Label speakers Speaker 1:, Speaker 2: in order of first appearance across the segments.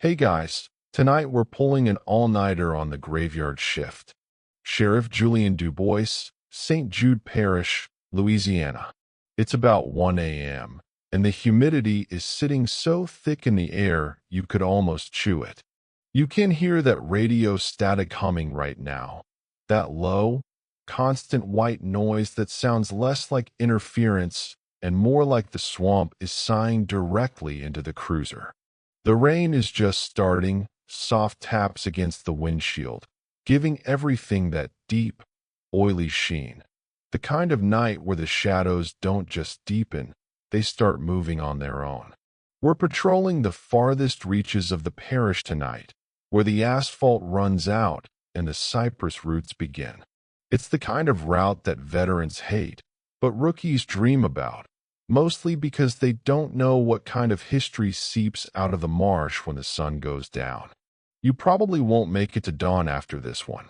Speaker 1: Hey guys, tonight we're pulling an all-nighter on the graveyard shift. Sheriff Julian Dubois, St. Jude Parish, Louisiana. It's about 1 a.m., and the humidity is sitting so thick in the air you could almost chew it. You can hear that radio static humming right now. That low, constant white noise that sounds less like interference and more like the swamp is sighing directly into the cruiser. The rain is just starting, soft taps against the windshield, giving everything that deep, oily sheen. The kind of night where the shadows don't just deepen, they start moving on their own. We're patrolling the farthest reaches of the parish tonight, where the asphalt runs out and the cypress roots begin. It's the kind of route that veterans hate, but rookies dream about, mostly because they don't know what kind of history seeps out of the marsh when the sun goes down. You probably won't make it to dawn after this one.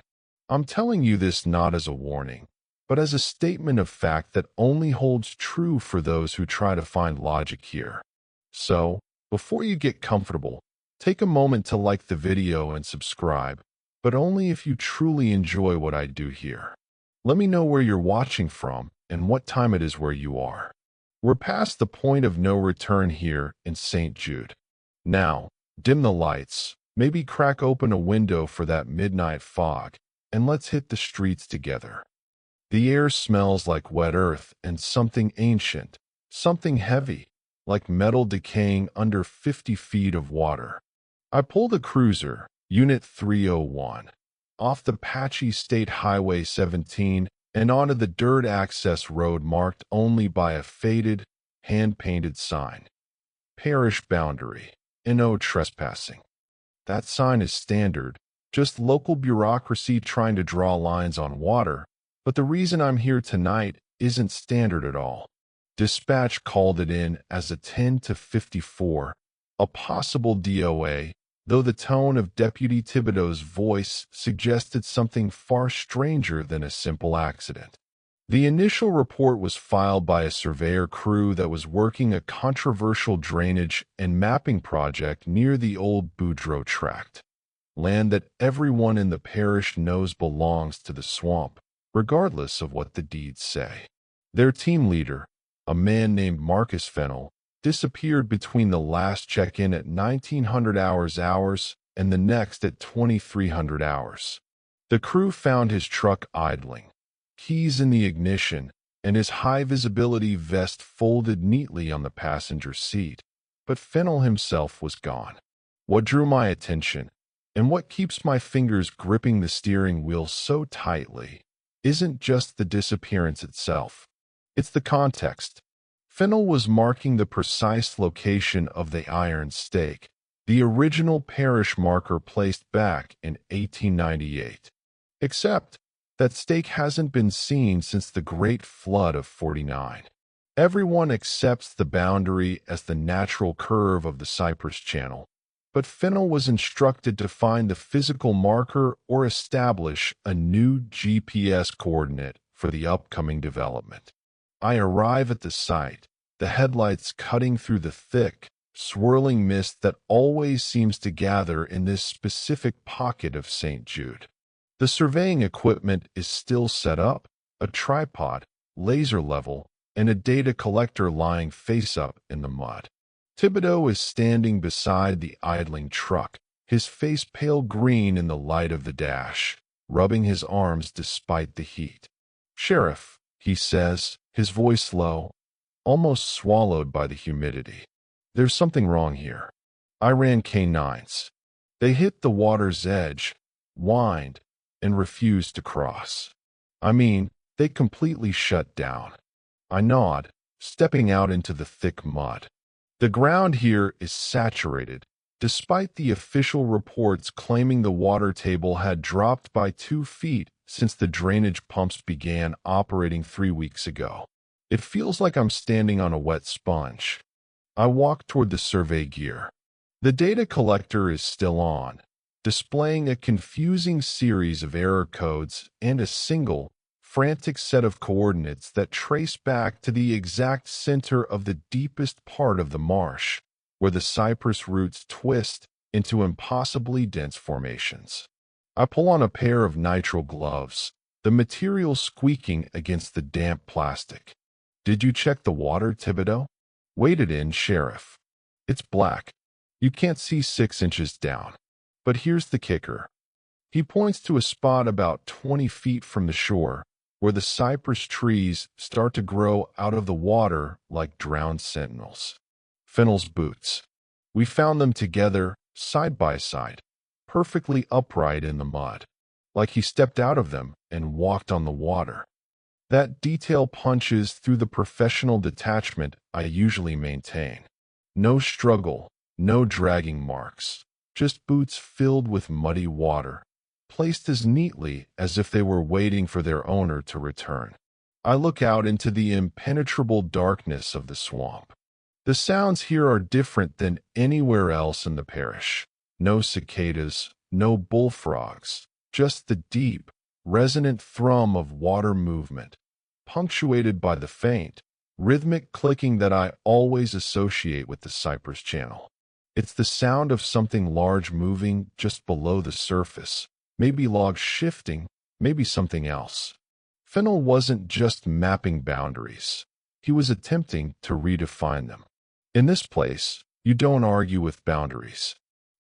Speaker 1: I'm telling you this not as a warning, but as a statement of fact that only holds true for those who try to find logic here. So, before you get comfortable, take a moment to like the video and subscribe, but only if you truly enjoy what I do here. Let me know where you're watching from and what time it is where you are. We're past the point of no return here in St. Jude. Now, dim the lights, maybe crack open a window for that midnight fog, and let's hit the streets together. The air smells like wet earth and something ancient, something heavy, like metal decaying under 50 feet of water. I pull the cruiser, Unit 301, off the patchy State Highway 17 and onto the dirt access road marked only by a faded, hand-painted sign. Parish boundary, no trespassing. That sign is standard, just local bureaucracy trying to draw lines on water, but the reason I'm here tonight isn't standard at all. Dispatch called it in as a 10 to 54, a possible DOA, though the tone of Deputy Thibodeau's voice suggested something far stranger than a simple accident. The initial report was filed by a surveyor crew that was working a controversial drainage and mapping project near the old Boudreaux tract, land that everyone in the parish knows belongs to the swamp, regardless of what the deeds say. Their team leader, a man named Marcus Fennell, disappeared between the last check-in at 1900 hours and the next at 2300 hours. The crew found his truck idling, keys in the ignition, and his high-visibility vest folded neatly on the passenger seat, but Fennell himself was gone. What drew my attention, and what keeps my fingers gripping the steering wheel so tightly, isn't just the disappearance itself. It's the context. Fennell was marking the precise location of the iron stake, the original parish marker placed back in 1898. Except that stake hasn't been seen since the Great Flood of '49. Everyone accepts the boundary as the natural curve of the Cypress Channel, but Fennell was instructed to find the physical marker or establish a new GPS coordinate for the upcoming development. I arrive at the site, the headlights cutting through the thick, swirling mist that always seems to gather in this specific pocket of St. Jude. The surveying equipment is still set up, a tripod, laser level, and a data collector lying face up in the mud. Thibodeau is standing beside the idling truck, his face pale green in the light of the dash, rubbing his arms despite the heat. "Sheriff," he says, his voice low, almost swallowed by the humidity. "There's something wrong here. I ran K9s. They hit the water's edge, whined, and refused to cross. I mean, they completely shut down." I nod, stepping out into the thick mud. The ground here is saturated, despite the official reports claiming the water table had dropped by 2 feet since the drainage pumps began operating 3 weeks ago. It feels like I'm standing on a wet sponge. I walk toward the survey gear. The data collector is still on, displaying a confusing series of error codes and a single, frantic set of coordinates that trace back to the exact center of the deepest part of the marsh, where the cypress roots twist into impossibly dense formations. I pull on a pair of nitrile gloves, the material squeaking against the damp plastic. Did you check the water, Thibodeau? Wade it in, Sheriff. It's black. You can't see 6 inches down. But here's the kicker. He points to a spot about 20 feet from the shore, where the cypress trees start to grow out of the water like drowned sentinels. Fennel's boots. We found them together, side by side, perfectly upright in the mud, like he stepped out of them and walked on the water. That detail punches through the professional detachment I usually maintain. No struggle, no dragging marks, just boots filled with muddy water, placed as neatly as if they were waiting for their owner to return. I look out into the impenetrable darkness of the swamp. The sounds here are different than anywhere else in the parish. No cicadas, no bullfrogs, just the deep, resonant thrum of water movement, punctuated by the faint, rhythmic clicking that I always associate with the Cypress Channel. It's the sound of something large moving just below the surface, maybe logs shifting, maybe something else. Fennel wasn't just mapping boundaries. He was attempting to redefine them. In this place, you don't argue with boundaries.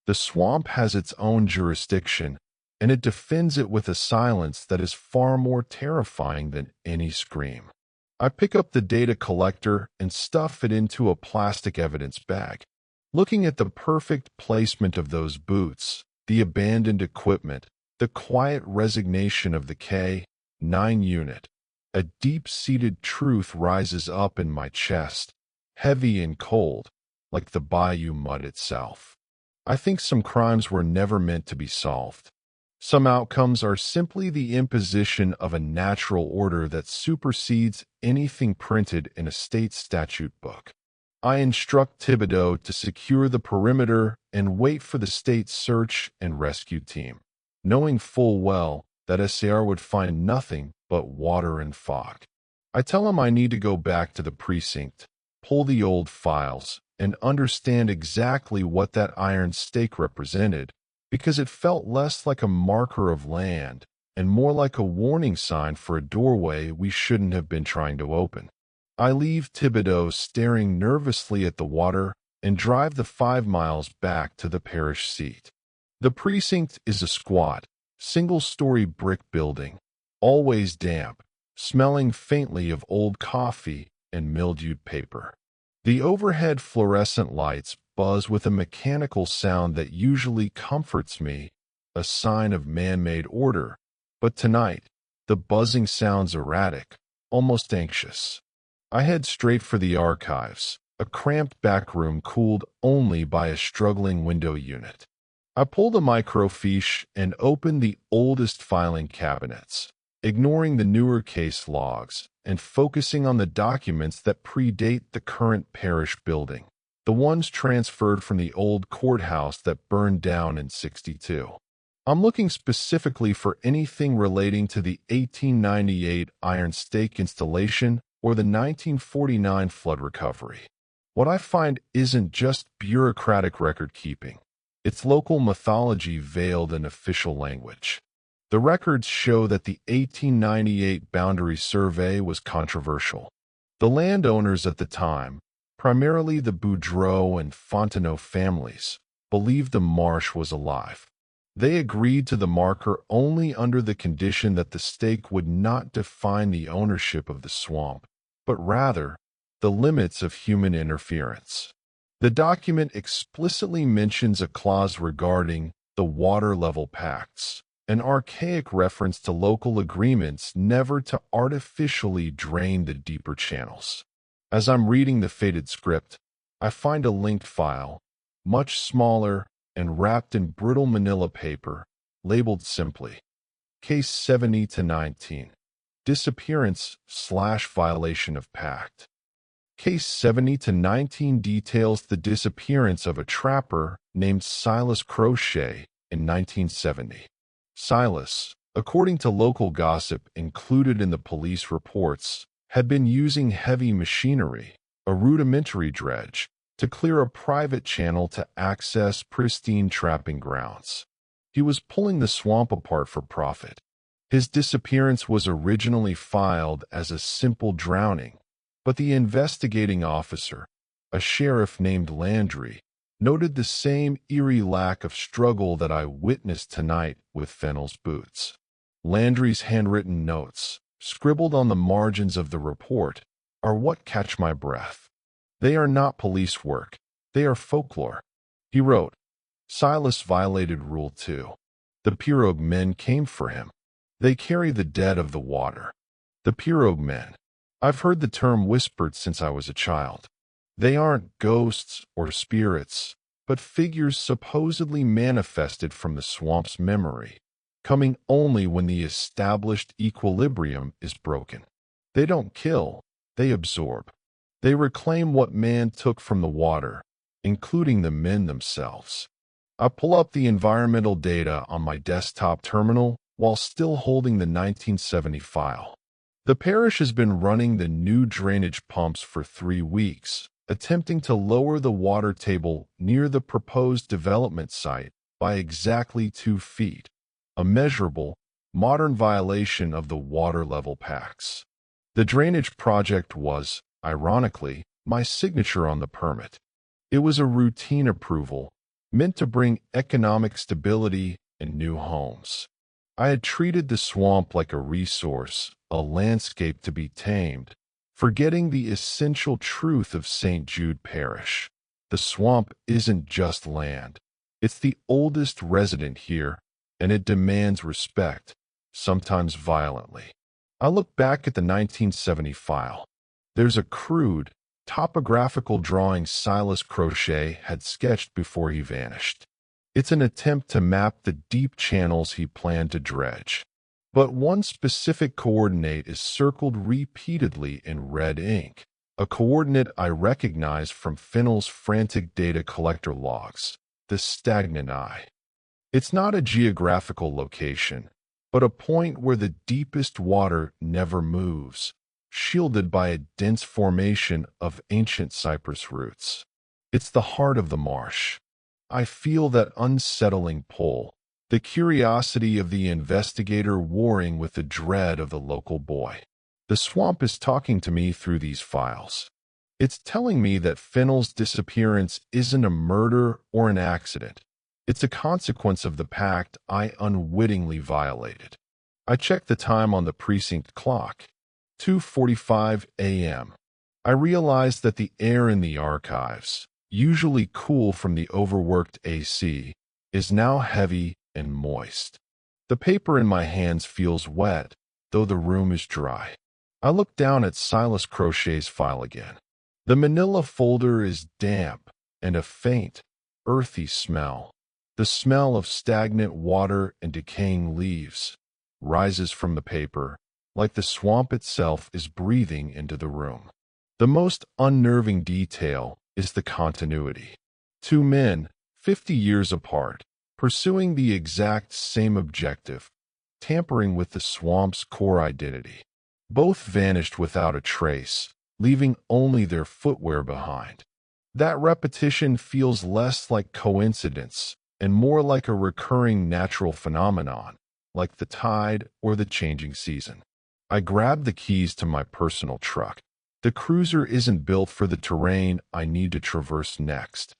Speaker 1: The swamp has its own jurisdiction, and it defends it with a silence that is far more terrifying than any scream. I pick up the data collector and stuff it into a plastic evidence bag. Looking at the perfect placement of those boots, the abandoned equipment, the quiet resignation of the K-9 unit, a deep-seated truth rises up in my chest, heavy and cold, like the bayou mud itself. I think some crimes were never meant to be solved. Some outcomes are simply the imposition of a natural order that supersedes anything printed in a state statute book. I instruct Thibodeau to secure the perimeter and wait for the state search and rescue team, knowing full well that SAR would find nothing but water and fog. I tell him I need to go back to the precinct, pull the old files, and understand exactly what that iron stake represented, because it felt less like a marker of land and more like a warning sign for a doorway we shouldn't have been trying to open. I leave Thibodeau staring nervously at the water and drive the 5 miles back to the parish seat. The precinct is a squat, single-story brick building, always damp, smelling faintly of old coffee and mildewed paper. The overhead fluorescent lights buzz with a mechanical sound that usually comforts me, a sign of man-made order, but tonight, the buzzing sounds erratic, almost anxious. I head straight for the archives, a cramped back room cooled only by a struggling window unit. I pull the microfiche and open the oldest filing cabinets, ignoring the newer case logs and focusing on the documents that predate the current parish building, the ones transferred from the old courthouse that burned down in '62. I'm looking specifically for anything relating to the 1898 iron stake installation or the 1949 flood recovery. What I find isn't just bureaucratic record-keeping. It's local mythology veiled in official language. The records show that the 1898 boundary survey was controversial. The landowners at the time, primarily the Boudreau and Fontenot families, believed the marsh was alive. They agreed to the marker only under the condition that the stake would not define the ownership of the swamp, but rather the limits of human interference. The document explicitly mentions a clause regarding the water level pacts, an archaic reference to local agreements never to artificially drain the deeper channels. As I'm reading the faded script, I find a linked file, much smaller and wrapped in brittle manila paper, labeled simply, Case 70-19, Disappearance/Violation of Pact. Case 70-19 details the disappearance of a trapper named Silas Crochet in 1970. Silas, according to local gossip included in the police reports, had been using heavy machinery, a rudimentary dredge, to clear a private channel to access pristine trapping grounds. He was pulling the swamp apart for profit. His disappearance was originally filed as a simple drowning, but the investigating officer, a sheriff named Landry, noted the same eerie lack of struggle that I witnessed tonight with Fennell's boots. Landry's handwritten notes, scribbled on the margins of the report, are what catch my breath. They are not police work. They are folklore. He wrote, Silas violated Rule 2. The pirogue men came for him. They carry the dead of the water. The pirogue men. I've heard the term whispered since I was a child. They aren't ghosts or spirits, but figures supposedly manifested from the swamp's memory, coming only when the established equilibrium is broken. They don't kill, they absorb. They reclaim what man took from the water, including the men themselves. I pull up the environmental data on my desktop terminal while still holding the 1970 file. The parish has been running the new drainage pumps for 3 weeks, attempting to lower the water table near the proposed development site by exactly 2 feet, a measurable, modern violation of the water level pacts. The drainage project was, ironically, my signature on the permit. It was a routine approval, meant to bring economic stability and new homes. I had treated the swamp like a resource, a landscape to be tamed, forgetting the essential truth of St. Jude Parish. The swamp isn't just land. It's the oldest resident here, and it demands respect, sometimes violently. I look back at the 1970 file. There's a crude, topographical drawing Silas Crochet had sketched before he vanished. It's an attempt to map the deep channels he planned to dredge. But one specific coordinate is circled repeatedly in red ink, a coordinate I recognize from Fennell's frantic data collector logs, the stagnant eye. It's not a geographical location, but a point where the deepest water never moves, shielded by a dense formation of ancient cypress roots. It's the heart of the marsh. I feel that unsettling pull, the curiosity of the investigator warring with the dread of the local boy. The swamp is talking to me through these files. It's telling me that Fennell's disappearance isn't a murder or an accident. It's a consequence of the pact I unwittingly violated. I checked the time on the precinct clock. 2:45 a.m. I realized that the air in the archives, usually cool from the overworked AC, is now heavy and moist. The paper in my hands feels wet, though the room is dry. I look down at Silas Crochet's file again. The manila folder is damp and a faint, earthy smell. The smell of stagnant water and decaying leaves rises from the paper, like the swamp itself is breathing into the room. The most unnerving detail is the continuity. 2 men, 50 years apart, pursuing the exact same objective, tampering with the swamp's core identity. Both vanished without a trace, leaving only their footwear behind. That repetition feels less like coincidence and more like a recurring natural phenomenon, like the tide or the changing season. I grab the keys to my personal truck. The cruiser isn't built for the terrain I need to traverse next.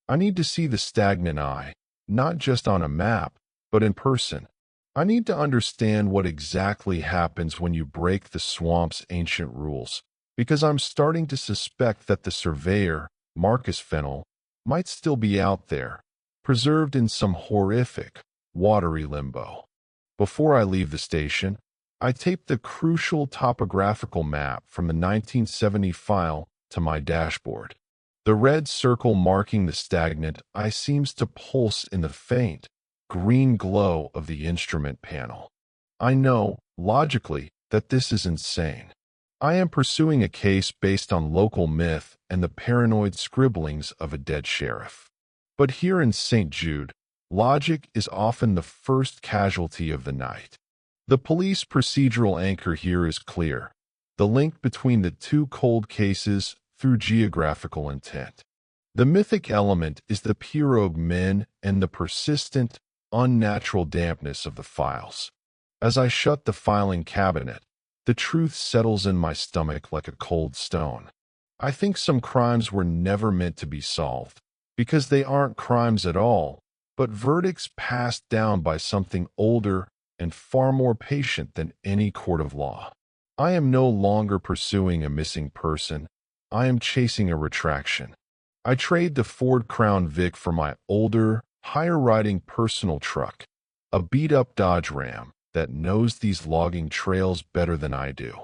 Speaker 1: I need to see the stagnant eye, not just on a map, but in person. I need to understand what exactly happens when you break the swamp's ancient rules, because I'm starting to suspect that the surveyor, Marcus Fennell, might still be out there, preserved in some horrific, watery limbo. Before I leave the station, I tape the crucial topographical map from the 1970 file to my dashboard. The red circle marking the stagnant eye seems to pulse in the faint, green glow of the instrument panel. I know, logically, that this is insane. I am pursuing a case based on local myth and the paranoid scribblings of a dead sheriff. But here in St. Jude, logic is often the first casualty of the night. The police procedural anchor here is clear. The link between the 2 cold cases through geographical intent. The mythic element is the pirogue men and the persistent, unnatural dampness of the files. As I shut the filing cabinet, the truth settles in my stomach like a cold stone. I think some crimes were never meant to be solved, because they aren't crimes at all, but verdicts passed down by something older and far more patient than any court of law. I am no longer pursuing a missing person. I am chasing a retraction. I trade the Ford Crown Vic for my older, higher-riding personal truck, a beat-up Dodge Ram that knows these logging trails better than I do.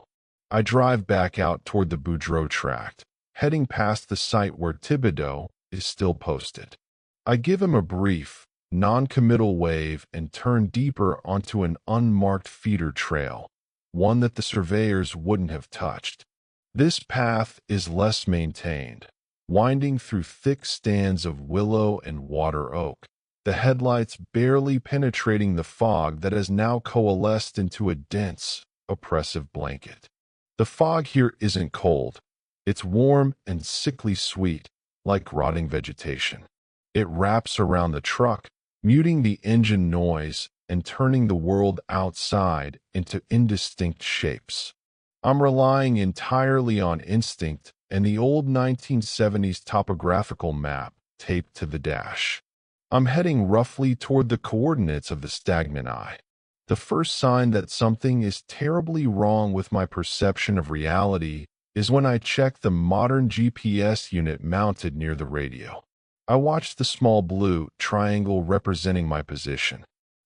Speaker 1: I drive back out toward the Boudreaux tract, heading past the site where Thibodeau is still posted. I give him a brief, non-committal wave and turn deeper onto an unmarked feeder trail, one that the surveyors wouldn't have touched. This path is less maintained, winding through thick stands of willow and water oak, the headlights barely penetrating the fog that has now coalesced into a dense, oppressive blanket. The fog here isn't cold. It's warm and sickly sweet, like rotting vegetation. It wraps around the truck, muting the engine noise and turning the world outside into indistinct shapes. I'm relying entirely on instinct and the old 1970s topographical map taped to the dash. I'm heading roughly toward the coordinates of the stagnant eye. The first sign that something is terribly wrong with my perception of reality is when I check the modern GPS unit mounted near the radio. I watch the small blue triangle representing my position.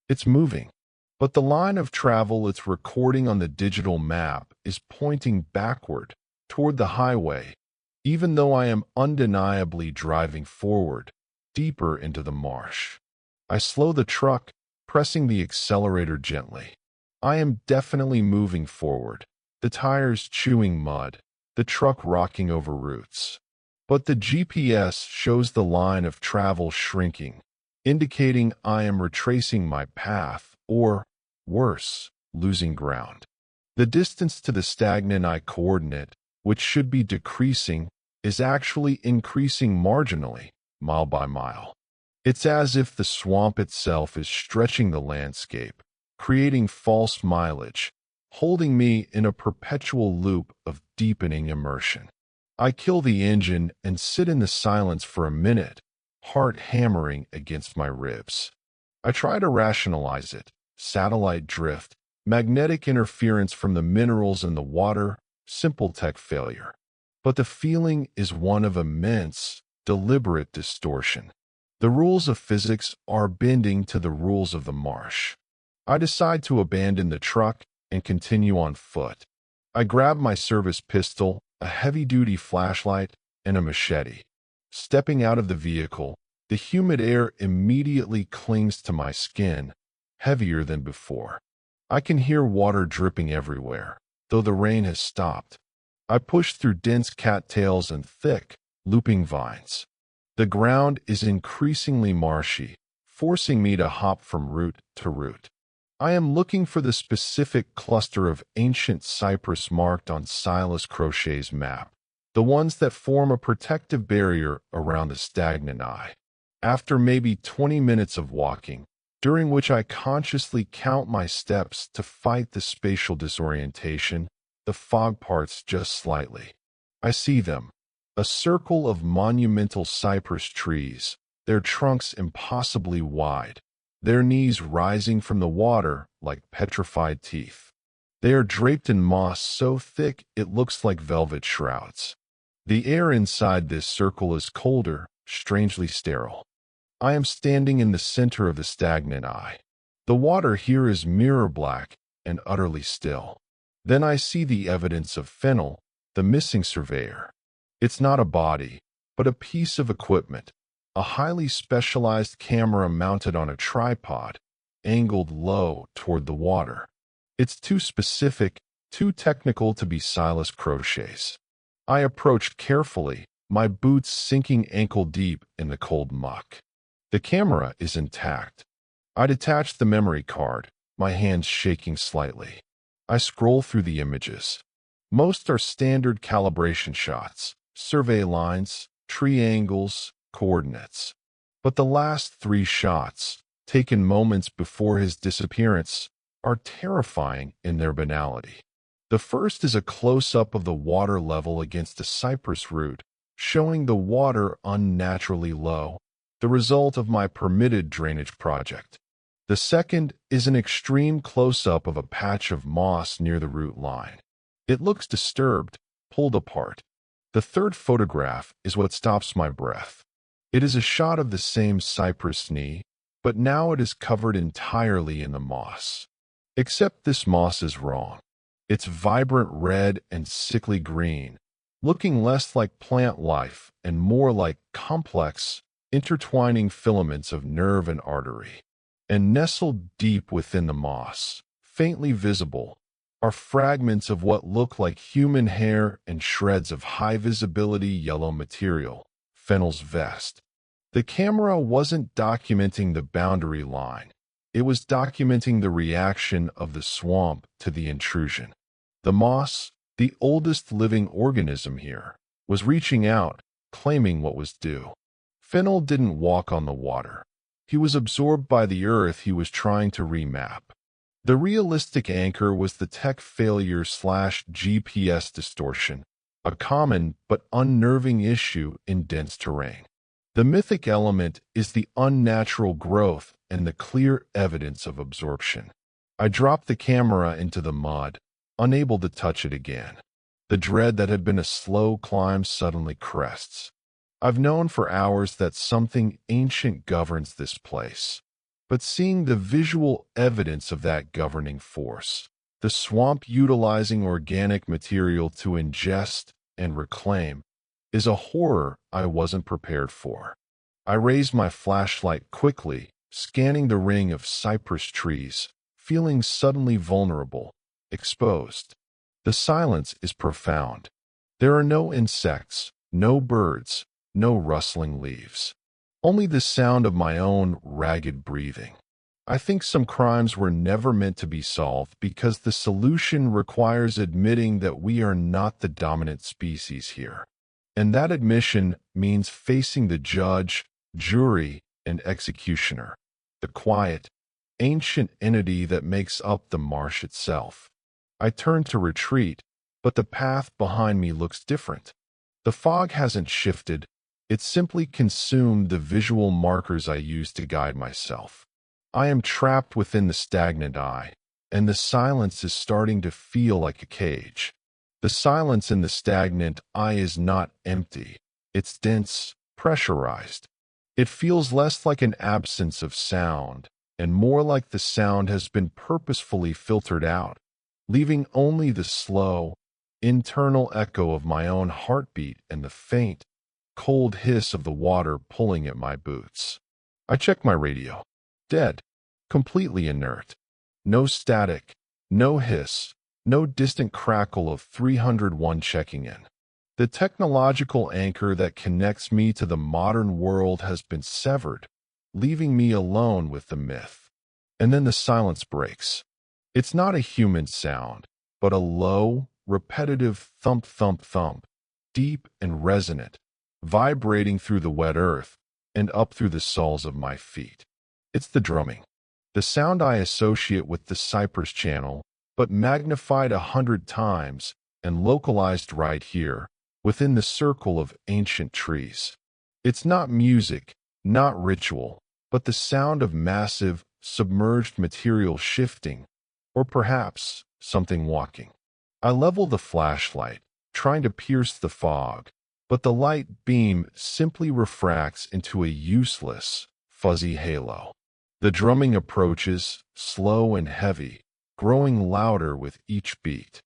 Speaker 1: It's moving, but the line of travel it's recording on the digital map is pointing backward toward the highway, even though I am undeniably driving forward, deeper into the marsh. I slow the truck, pressing the accelerator gently. I am definitely moving forward, the tires chewing mud, the truck rocking over roots. But the GPS shows the line of travel shrinking, indicating I am retracing my path, or, worse, losing ground. The distance to the stagnant eye coordinate, which should be decreasing, is actually increasing marginally, mile by mile. It's as if the swamp itself is stretching the landscape, creating false mileage, holding me in a perpetual loop of deepening immersion. I kill the engine and sit in the silence for a minute, heart hammering against my ribs. I try to rationalize it: satellite drift, magnetic interference from the minerals in the water, simple tech failure. But the feeling is one of immense, deliberate distortion. The rules of physics are bending to the rules of the marsh. I decide to abandon the truck and continue on foot. I grab my service pistol, a heavy-duty flashlight, and a machete. Stepping out of the vehicle, the humid air immediately clings to my skin, heavier than before. I can hear water dripping everywhere, though the rain has stopped. I push through dense cattails and thick, looping vines. The ground is increasingly marshy, forcing me to hop from root to root. I am looking for the specific cluster of ancient cypress marked on Silas Crochet's map, the ones that form a protective barrier around the stagnant eye. After maybe 20 minutes of walking, during which I consciously count my steps to fight the spatial disorientation, the fog parts just slightly. I see them, a circle of monumental cypress trees, their trunks impossibly wide, their knees rising from the water like petrified teeth. They are draped in moss so thick it looks like velvet shrouds. The air inside this circle is colder, strangely sterile. I am standing in the center of the stagnant eye. The water here is mirror black and utterly still. Then I see the evidence of Fennel, the missing surveyor. It's not a body, but a piece of equipment, a highly specialized camera mounted on a tripod, angled low toward the water. It's too specific, too technical to be Silas Crochet's. I approached carefully, my boots sinking ankle-deep in the cold muck. The camera is intact. I detach the memory card, my hands shaking slightly. I scroll through the images. Most are standard calibration shots, survey lines, tree angles, coordinates. But the last 3 shots, taken moments before his disappearance, are terrifying in their banality. The first is a close-up of the water level against a cypress root, showing the water unnaturally low, the result of my permitted drainage project. The second is an extreme close-up of a patch of moss near the root line. It looks disturbed, pulled apart. The third photograph is what stops my breath. It is a shot of the same cypress knee, but now it is covered entirely in the moss. Except this moss is wrong. It's vibrant red and sickly green, looking less like plant life and more like complex, intertwining filaments of nerve and artery. And nestled deep within the moss, faintly visible, are fragments of what look like human hair and shreds of high-visibility yellow material, Fennel's vest. The camera wasn't documenting the boundary line. It was documenting the reaction of the swamp to the intrusion. The moss, the oldest living organism here, was reaching out, claiming what was due. Fennel didn't walk on the water. He was absorbed by the earth he was trying to remap. The realistic anchor was the tech failure/GPS distortion, a common but unnerving issue in dense terrain. The mythic element is the unnatural growth and the clear evidence of absorption. I dropped the camera into the mud, unable to touch it again. The dread that had been a slow climb suddenly crests. I've known for hours that something ancient governs this place, but seeing the visual evidence of that governing force, the swamp utilizing organic material to ingest and reclaim, is a horror I wasn't prepared for. I raised my flashlight quickly, scanning the ring of cypress trees, feeling suddenly vulnerable, exposed. The silence is profound. There are no insects, no birds, no rustling leaves. Only the sound of my own ragged breathing. I think some crimes were never meant to be solved because the solution requires admitting that we are not the dominant species here. And that admission means facing the judge, jury, and executioner, the quiet, ancient entity that makes up the marsh itself. I turn to retreat, but the path behind me looks different. The fog hasn't shifted. It simply consumed the visual markers I used to guide myself. I am trapped within the stagnant eye, and the silence is starting to feel like a cage. The silence in the stagnant eye is not empty. It's dense, pressurized. It feels less like an absence of sound, and more like the sound has been purposefully filtered out, leaving only the slow, internal echo of my own heartbeat and the faint, cold hiss of the water pulling at my boots. I check my radio. Dead. Completely inert. No static. No hiss. No distant crackle of 301 checking in. The technological anchor that connects me to the modern world has been severed, leaving me alone with the myth. And then the silence breaks. It's not a human sound, but a low, repetitive thump, thump, thump, deep and resonant, vibrating through the wet earth and up through the soles of my feet. It's the drumming. The sound I associate with the Cypress Channel, but magnified 100 times and localized right here, within the circle of ancient trees. It's not music, not ritual, but the sound of massive, submerged material shifting, or perhaps something walking. I level the flashlight, trying to pierce the fog, but the light beam simply refracts into a useless, fuzzy halo. The drumming approaches, slow and heavy, growing louder with each beat.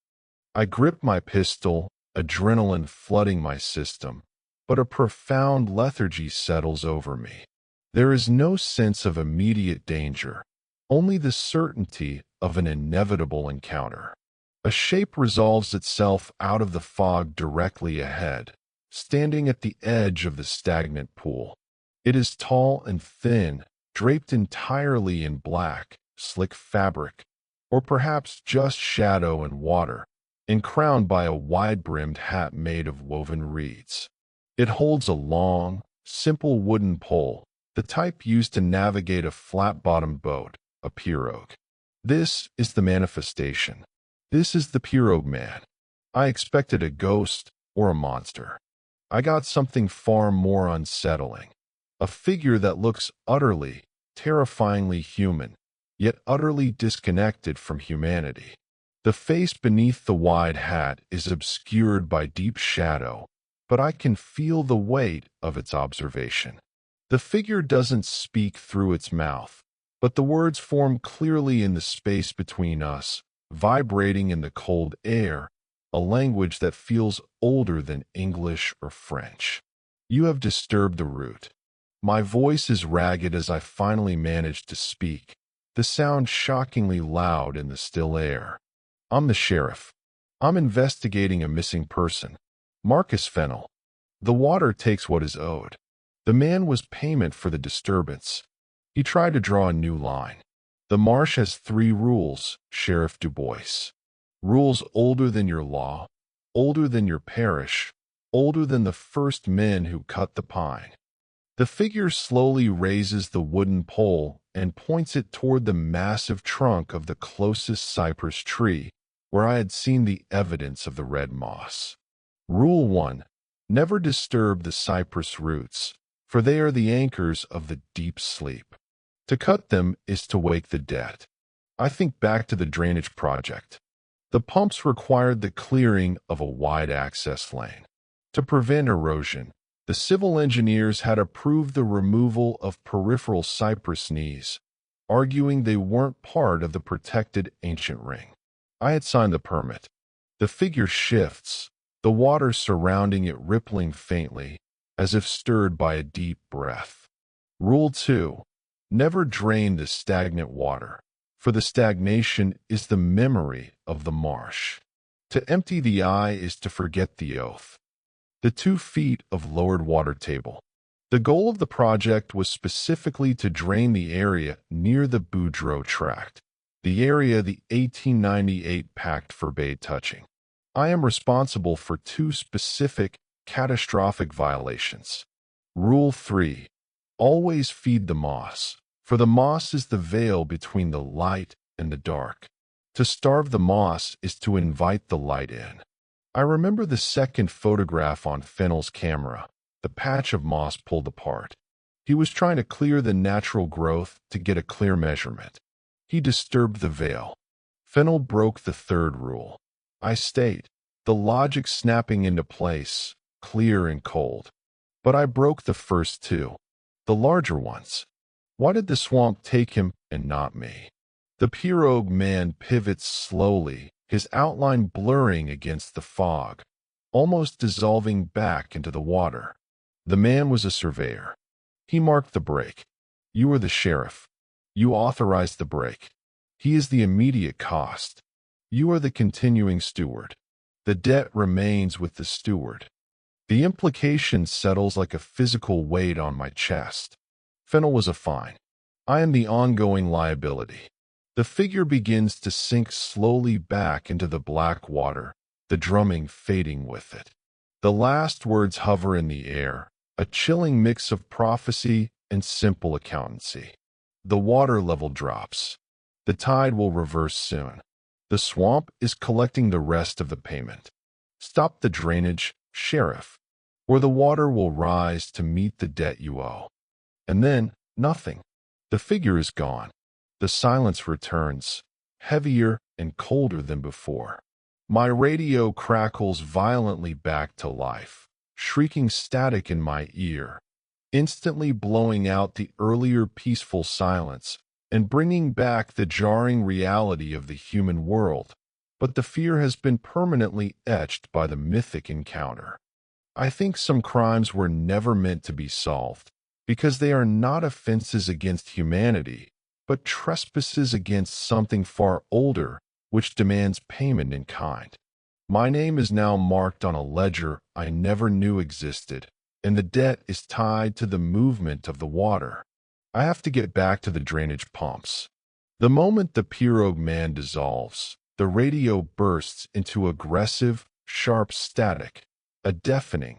Speaker 1: I grip my pistol, adrenaline flooding my system, but a profound lethargy settles over me. There is no sense of immediate danger, only the certainty of an inevitable encounter. A shape resolves itself out of the fog directly ahead, standing at the edge of the stagnant pool. It is tall and thin, draped entirely in black, slick fabric, or perhaps just shadow and water, and crowned by a wide-brimmed hat made of woven reeds. It holds a long, simple wooden pole, the type used to navigate a flat-bottomed boat, a pirogue. This is the manifestation. This is the pirogue man. I expected a ghost or a monster. I got something far more unsettling. A figure that looks utterly, terrifyingly human, yet utterly disconnected from humanity. The face beneath the wide hat is obscured by deep shadow, but I can feel the weight of its observation. The figure doesn't speak through its mouth, but the words form clearly in the space between us, vibrating in the cold air, a language that feels older than English or French. You have disturbed the root. My voice is ragged as I finally manage to speak, the sound shockingly loud in the still air. I'm the sheriff. I'm investigating a missing person. Marcus Fennel. The water takes what is owed. The man was payment for the disturbance. He tried to draw a new line. The marsh has 3 rules, Sheriff Du Bois. Rules older than your law, older than your parish, older than the first men who cut the pine. The figure slowly raises the wooden pole and points it toward the massive trunk of the closest cypress tree, where I had seen the evidence of the red moss. Rule 1. Never disturb the cypress roots, for they are the anchors of the deep sleep. To cut them is to wake the dead. I think back to the drainage project. The pumps required the clearing of a wide access lane. To prevent erosion, the civil engineers had approved the removal of peripheral cypress knees, arguing they weren't part of the protected ancient ring. I had signed the permit. The figure shifts, the water surrounding it rippling faintly, as if stirred by a deep breath. Rule 2. Never drain the stagnant water, for the stagnation is the memory of the marsh. To empty the eye is to forget the oath. The 2 feet of lowered water table. The goal of the project was specifically to drain the area near the Boudreaux tract, the area the 1898 Pact forbade touching. I am responsible for 2 specific, catastrophic violations. Rule 3. Always feed the moss, for the moss is the veil between the light and the dark. To starve the moss is to invite the light in. I remember the second photograph on Fennel's camera, the patch of moss pulled apart. He was trying to clear the natural growth to get a clear measurement. He disturbed the veil. Fennel broke the 3rd rule. I stayed, the logic snapping into place, clear and cold. But I broke the first 2, the larger ones. Why did the swamp take him and not me? The pirogue man pivots slowly, his outline blurring against the fog, almost dissolving back into the water. The man was a surveyor. He marked the break. You are the sheriff. You authorized the break. He is the immediate cost. You are the continuing steward. The debt remains with the steward. The implication settles like a physical weight on my chest. Fennel was a fine. I am the ongoing liability. The figure begins to sink slowly back into the black water, the drumming fading with it. The last words hover in the air, a chilling mix of prophecy and simple accountancy. The water level drops. The tide will reverse soon. The swamp is collecting the rest of the payment. Stop the drainage, sheriff, or the water will rise to meet the debt you owe. And then, nothing. The figure is gone. The silence returns, heavier and colder than before. My radio crackles violently back to life, shrieking static in my ear, instantly blowing out the earlier peaceful silence and bringing back the jarring reality of the human world. But the fear has been permanently etched by the mythic encounter. I think some crimes were never meant to be solved, because they are not offenses against humanity, but trespasses against something far older, which demands payment in kind. My name is now marked on a ledger I never knew existed, and the debt is tied to the movement of the water. I have to get back to the drainage pumps. The moment the pirogue man dissolves, the radio bursts into aggressive, sharp static, a deafening,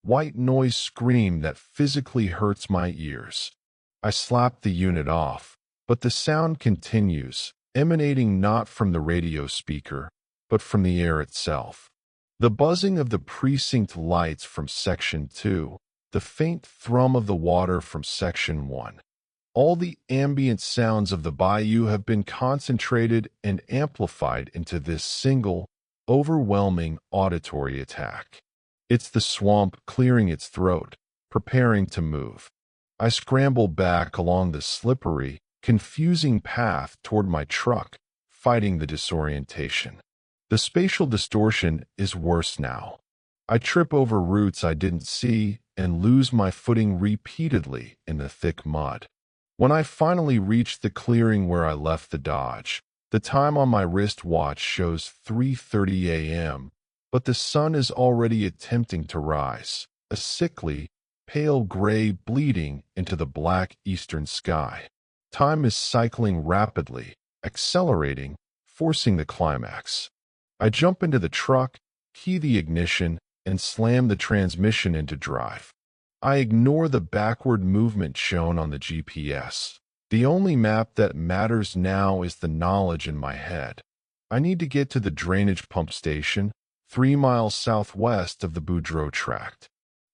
Speaker 1: white noise scream that physically hurts my ears. I slap the unit off, but the sound continues, emanating not from the radio speaker, but from the air itself. The buzzing of the precinct lights from Section 2, the faint thrum of the water from Section 1. All the ambient sounds of the bayou have been concentrated and amplified into this single, overwhelming auditory attack. It's the swamp clearing its throat, preparing to move. I scramble back along the slippery, confusing path toward my truck, fighting the disorientation. The spatial distortion is worse now. I trip over roots I didn't see and lose my footing repeatedly in the thick mud. When I finally reach the clearing where I left the Dodge, the time on my wristwatch shows 3:30 a.m., but the sun is already attempting to rise, a sickly, pale gray bleeding into the black eastern sky. Time is cycling rapidly, accelerating, forcing the climax. I jump into the truck, key the ignition, and slam the transmission into drive. I ignore the backward movement shown on the GPS. The only map that matters now is the knowledge in my head. I need to get to the drainage pump station, 3 miles southwest of the Boudreaux tract.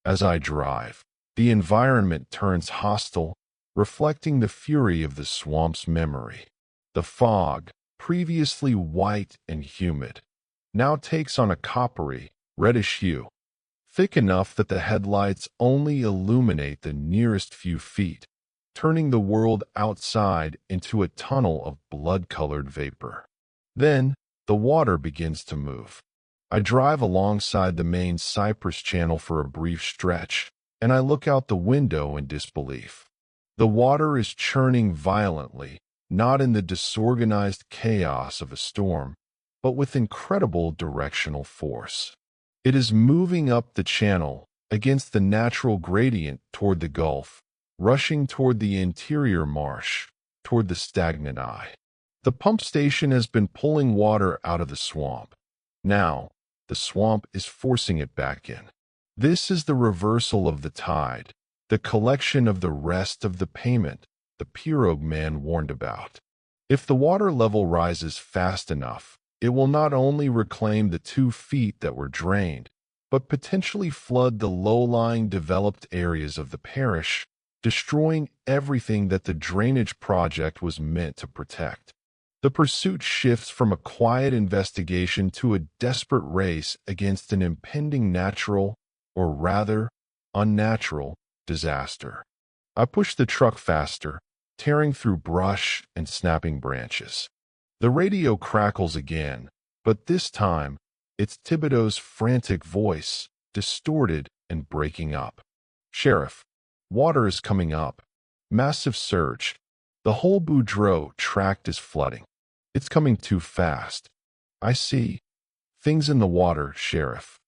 Speaker 1: As I drive, the environment turns hostile, reflecting the fury of the swamp's memory. The fog, previously white and humid, now takes on a coppery, reddish hue, thick enough that the headlights only illuminate the nearest few feet, turning the world outside into a tunnel of blood-colored vapor. Then, the water begins to move. I drive alongside the main Cypress Channel for a brief stretch, and I look out the window in disbelief. The water is churning violently, not in the disorganized chaos of a storm, but with incredible directional force. It is moving up the channel against the natural gradient toward the Gulf, rushing toward the interior marsh, toward the stagnant eye. The pump station has been pulling water out of the swamp. Now, the swamp is forcing it back in. This is the reversal of the tide, the collection of the rest of the payment the pirogue man warned about. If the water level rises fast enough, it will not only reclaim the 2 feet that were drained, but potentially flood the low-lying developed areas of the parish, destroying everything that the drainage project was meant to protect. The pursuit shifts from a quiet investigation to a desperate race against an impending natural, or rather, unnatural, disaster. I push the truck faster, tearing through brush and snapping branches. The radio crackles again, but this time, it's Thibodeau's frantic voice, distorted and breaking up. "Sheriff, water is coming up. Massive surge. The whole Boudreaux tract is flooding. It's coming too fast. I see things in the water, Sheriff.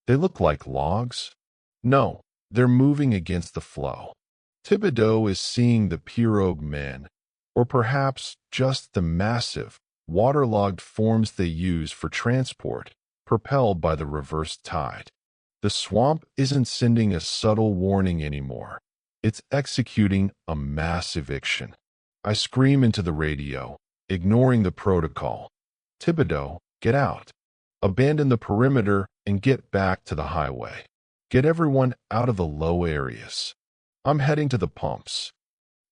Speaker 1: They look like logs? No, they're moving against the flow." Thibodeau is seeing the pirogue men, or perhaps just the massive, waterlogged forms they use for transport, propelled by the reversed tide. The swamp isn't sending a subtle warning anymore. It's executing a mass eviction. I scream into the radio, ignoring the protocol. "Thibodeau, get out. Abandon the perimeter and get back to the highway. Get everyone out of the low areas. I'm heading to the pumps."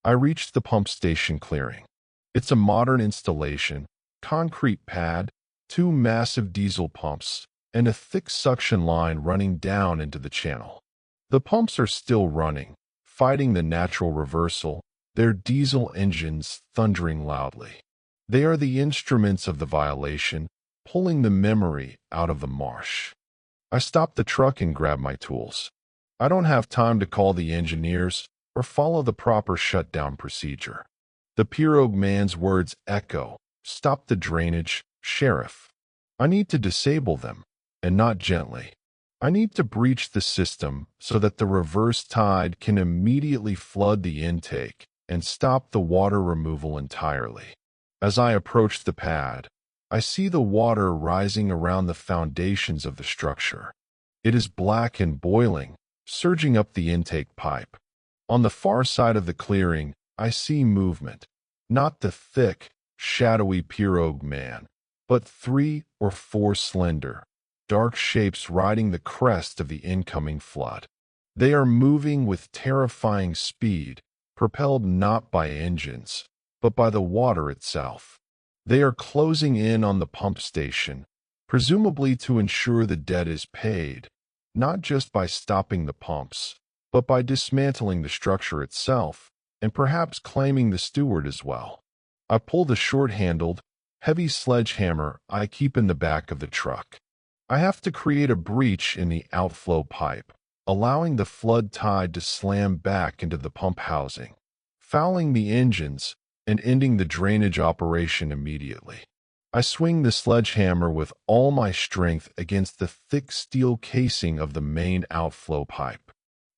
Speaker 1: I reached the pump station clearing. It's a modern installation, concrete pad, 2 massive diesel pumps, and a thick suction line running down into the channel. The pumps are still running, fighting the natural reversal, their diesel engines thundering loudly. They are the instruments of the violation, pulling the memory out of the marsh. I stop the truck and grab my tools. I don't have time to call the engineers or follow the proper shutdown procedure. The pirogue man's words echo, "Stop the drainage, Sheriff." I need to disable them, and not gently. I need to breach the system so that the reverse tide can immediately flood the intake and stop the water removal entirely. As I approach the pad, I see the water rising around the foundations of the structure. It is black and boiling, surging up the intake pipe. On the far side of the clearing, I see movement. Not the thick, shadowy pirogue man, but 3 or 4 slender, dark shapes riding the crest of the incoming flood. They are moving with terrifying speed, propelled not by engines, but by the water itself. They are closing in on the pump station, presumably to ensure the debt is paid, not just by stopping the pumps, but by dismantling the structure itself, and perhaps claiming the steward as well. I pull the short-handled, heavy sledgehammer I keep in the back of the truck. I have to create a breach in the outflow pipe, allowing the flood tide to slam back into the pump housing, fouling the engines and ending the drainage operation immediately. I swing the sledgehammer with all my strength against the thick steel casing of the main outflow pipe.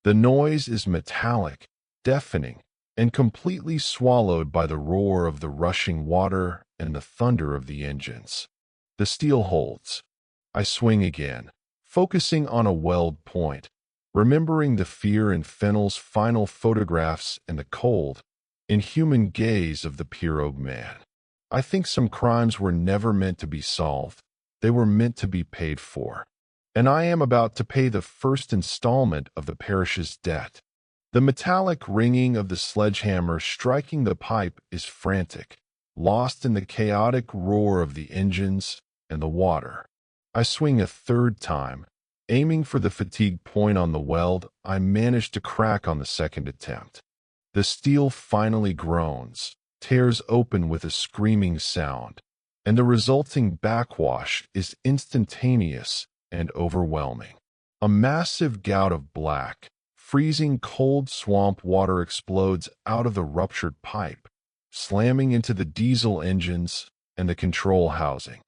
Speaker 1: The noise is metallic, deafening, and completely swallowed by the roar of the rushing water and the thunder of the engines. The steel holds. I swing again, focusing on a weld point, remembering the fear in Fennel's final photographs and the cold, inhuman gaze of the pirogue man. I think some crimes were never meant to be solved. They were meant to be paid for. And I am about to pay the first installment of the parish's debt. The metallic ringing of the sledgehammer striking the pipe is frantic, lost in the chaotic roar of the engines and the water. I swing a third time, aiming for the fatigue point on the weld I managed to crack on the second attempt. The steel finally groans, tears open with a screaming sound, and the resulting backwash is instantaneous and overwhelming. A massive gout of black, freezing cold swamp water explodes out of the ruptured pipe, slamming into the diesel engines and the control housing.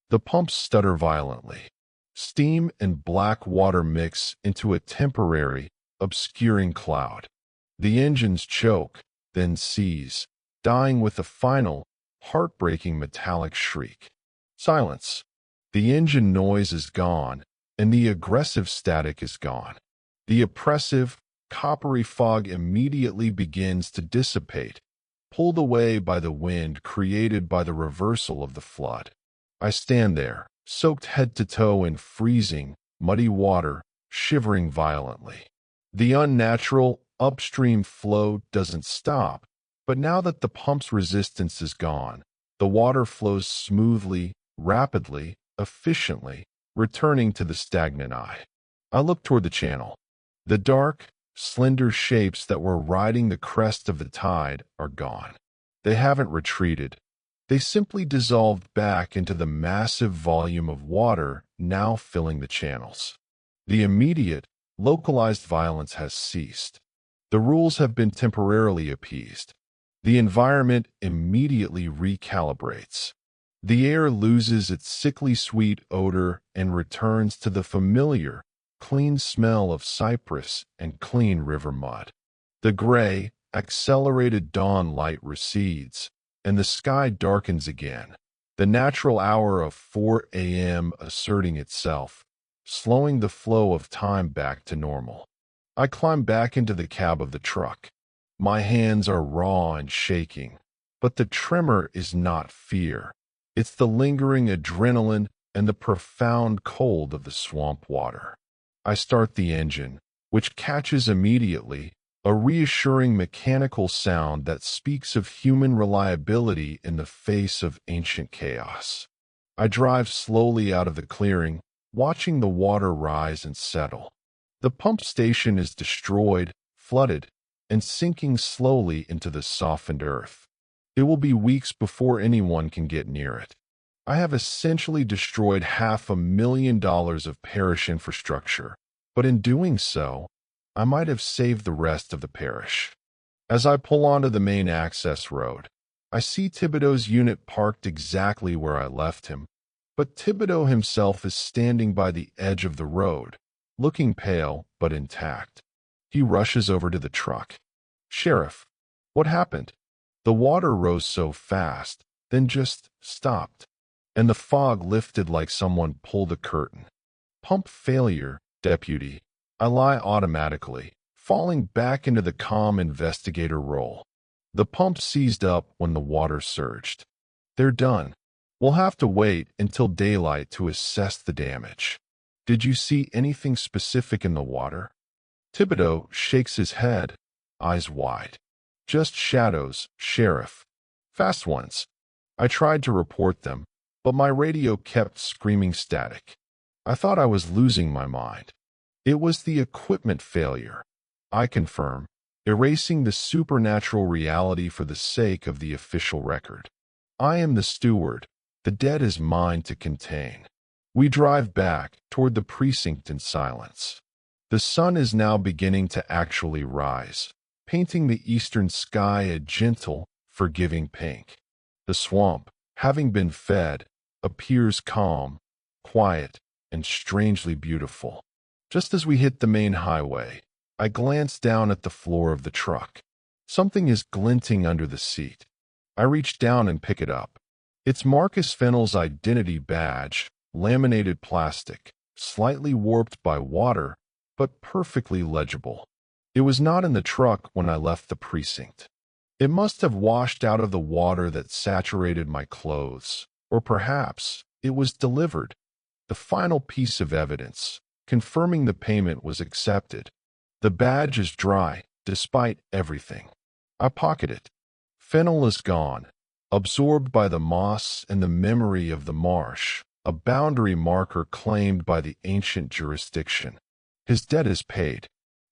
Speaker 1: The pumps stutter violently. Steam and black water mix into a temporary, obscuring cloud. The engines choke, then seize, dying with a final, heartbreaking metallic shriek. Silence. The engine noise is gone, and the aggressive static is gone. The oppressive, coppery fog immediately begins to dissipate, pulled away by the wind created by the reversal of the flood. I stand there, soaked head to toe in freezing, muddy water, shivering violently. The unnatural, upstream flow doesn't stop, but now that the pump's resistance is gone, the water flows smoothly, rapidly, efficiently, returning to the stagnant eye. I look toward the channel. The dark, slender shapes that were riding the crest of the tide are gone. They haven't retreated. They simply dissolved back into the massive volume of water now filling the channels. The immediate, localized violence has ceased. The rules have been temporarily appeased. The environment immediately recalibrates. The air loses its sickly sweet odor and returns to the familiar, clean smell of cypress and clean river mud. The gray, accelerated dawn light recedes, and the sky darkens again, the natural hour of 4 a.m. asserting itself, slowing the flow of time back to normal. I climb back into the cab of the truck. My hands are raw and shaking, but the tremor is not fear. It's the lingering adrenaline and the profound cold of the swamp water. I start the engine, which catches immediately, a reassuring mechanical sound that speaks of human reliability in the face of ancient chaos. I drive slowly out of the clearing, watching the water rise and settle. The pump station is destroyed, flooded, and sinking slowly into the softened earth. It will be weeks before anyone can get near it. I have essentially destroyed $500,000 of parish infrastructure, but in doing so, I might have saved the rest of the parish. As I pull onto the main access road, I see Thibodeau's unit parked exactly where I left him, but Thibodeau himself is standing by the edge of the road, looking pale but intact. He rushes over to the truck. "Sheriff, what happened?" The water rose so fast, then just stopped, and the fog lifted like someone pulled a curtain. "Pump failure, deputy," I lie automatically, falling back into the calm investigator role. The pump seized up when the water surged. They're done. We'll have to wait until daylight to assess the damage. Did you see anything specific in the water? Thibodeau shakes his head, eyes wide. Just shadows, Sheriff. Fast ones. I tried to report them, but my radio kept screaming static. I thought I was losing my mind. It was the equipment failure. I confirm, erasing the supernatural reality for the sake of the official record. I am the steward. The dead is mine to contain. We drive back toward the precinct in silence. The sun is now beginning to actually rise, painting the eastern sky a gentle, forgiving pink. The swamp, having been fed, appears calm, quiet, and strangely beautiful. Just as we hit the main highway, I glance down at the floor of the truck. Something is glinting under the seat. I reach down and pick it up. It's Marcus Fennell's identity badge, laminated plastic, slightly warped by water, but perfectly legible. It was not in the truck when I left the precinct. It must have washed out of the water that saturated my clothes, or perhaps it was delivered. The final piece of evidence, confirming the payment was accepted. The badge is dry, despite everything. I pocket it. Fennell is gone, absorbed by the moss and the memory of the marsh, a boundary marker claimed by the ancient jurisdiction. His debt is paid.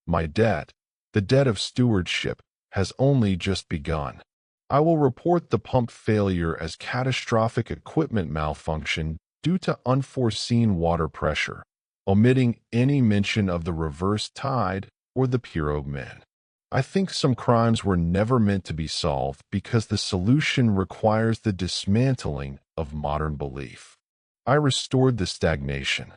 Speaker 1: My debt, the debt of stewardship, has only just begun. I will report the pump failure as catastrophic equipment malfunction due to unforeseen water pressure, omitting any mention of the reverse tide or the pirogue men. I think some crimes were never meant to be solved because the solution requires the dismantling of modern belief. I restored the stagnation.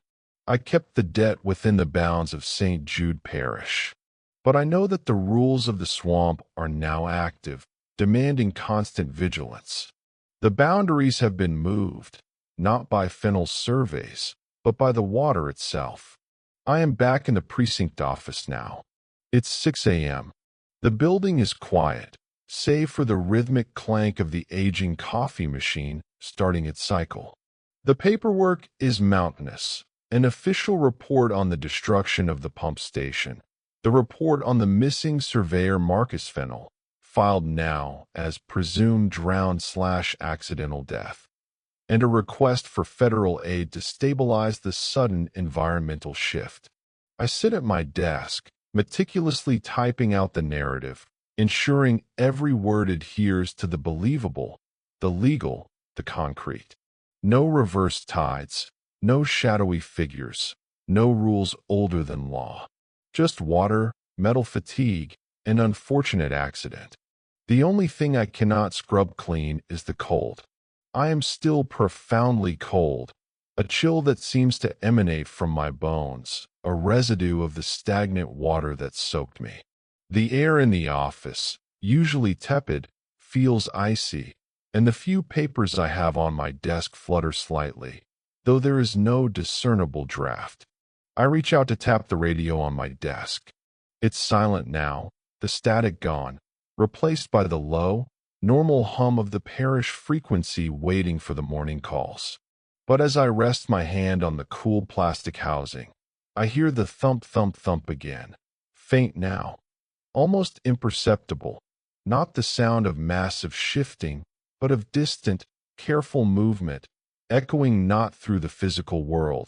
Speaker 1: I kept the debt within the bounds of St. Jude Parish. But I know that the rules of the swamp are now active, demanding constant vigilance. The boundaries have been moved, not by Fennell's surveys, but by the water itself. I am back in the precinct office now. It's 6 a.m. The building is quiet, save for the rhythmic clank of the aging coffee machine starting its cycle. The paperwork is mountainous. An official report on the destruction of the pump station, the report on the missing surveyor Marcus Fennell, filed now as presumed drowned/accidental death, and a request for federal aid to stabilize the sudden environmental shift. I sit at my desk, meticulously typing out the narrative, ensuring every word adheres to the believable, the legal, the concrete. No reverse tides. No shadowy figures, no rules older than law. Just water, metal fatigue, and unfortunate accident. The only thing I cannot scrub clean is the cold. I am still profoundly cold, a chill that seems to emanate from my bones, a residue of the stagnant water that soaked me. The air in the office, usually tepid, feels icy, and the few papers I have on my desk flutter slightly, though there is no discernible draft. I reach out to tap the radio on my desk. It's silent now, the static gone, replaced by the low, normal hum of the parish frequency waiting for the morning calls. But as I rest my hand on the cool plastic housing, I hear the thump, thump, thump again. Faint now, almost imperceptible, not the sound of massive shifting, but of distant, careful movement, echoing not through the physical world,